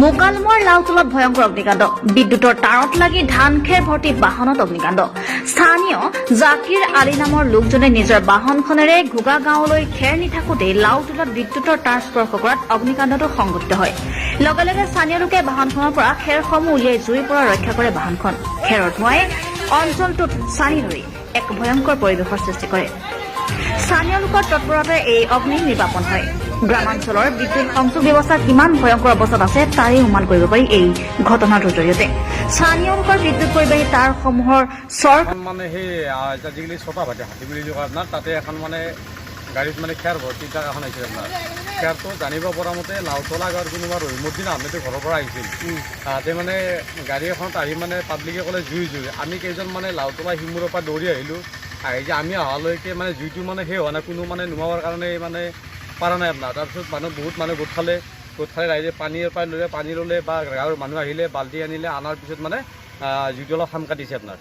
মোকালমৰ লাউতলত ভয়ংকৰ অগ্নিকাণ্ড বিদ্যুতৰ তাঁৰত লাগি ধান খেৰ ভৰ্তি বাহনত অগ্নিকাণ্ড স্থানীয় জাকিৰ আলী নামৰ লোকজনে নিজৰ বাহনখনেৰে ঘোগা গাঁৱলৈ খেৰ নি থাকোঁতে লাউতলত বিদ্যুতৰ তাঁৰ স্পৰ্শ কৰাত অগ্নিকাণ্ডটো সংঘটিত হয় লগে লগে স্থানীয় লোকে বাহনখনৰ পৰা খেৰসমূহ উলিয়াই জুইৰ পৰা ৰক্ষা কৰে বাহনখন খেৰৰ ধোঁৱাই অঞ্চলটোত চানি ধৰি এক ভয়ংকৰ পৰিৱেশৰ সৃষ্টি কৰে স্থানীয় লোকৰ তৎপৰতাৰে এই অগ্নি নিৰ্বাপন হয় গ্ৰামাঞ্চলৰ বিদ্যুৎ সংযোগ ব্যৱস্থা কিমান ভয়ংকৰ অৱস্থাত আছে তাৰে অনুমান কৰিব পাৰি এই ঘটনাটোৰ জৰিয়তে স্থানীয় লোকৰ বিদ্যুৎ পৰিবাহী তাঁৰসমূহৰ মানে সেই আজিকালি ছটা ভাটে হাতী বুলি কয় আপোনাৰ তাতে এখন মানে গাড়ীত মানে খেৰ ভৰ্তি ট্ৰাক এখন আহিছিল আপোনাৰ খেৰটো জানিব পৰা মতে লাউতলা গাঁৱৰ কোনোবা ৰহিমৰ দিনা আমিতো ঘৰৰ পৰা আহিছিল তাতে মানে গাড়ী এখনত আহি মানে পাব্লিকে ক'লে জুই আমি কেইজন মানে লাউতলা শিমুৰৰ পৰা দৌৰি আহিলোঁ আহি যে আমি অহালৈকে মানে জুইটো মানে সেই হোৱা নাই কোনো মানে নুমাবৰ কাৰণে মানে পৰা নাই আপোনাৰ তাৰপিছত বহুত মানুহ গোট খালে ৰাইজে পানীৰ পৰা ল'লে পানী ল'লে বা গাঁৱৰ মানুহ আহিলে বাল্টি আনিলে অনাৰ পিছত মানে জুইটো অলপ খাম কাটিছে আপোনাৰ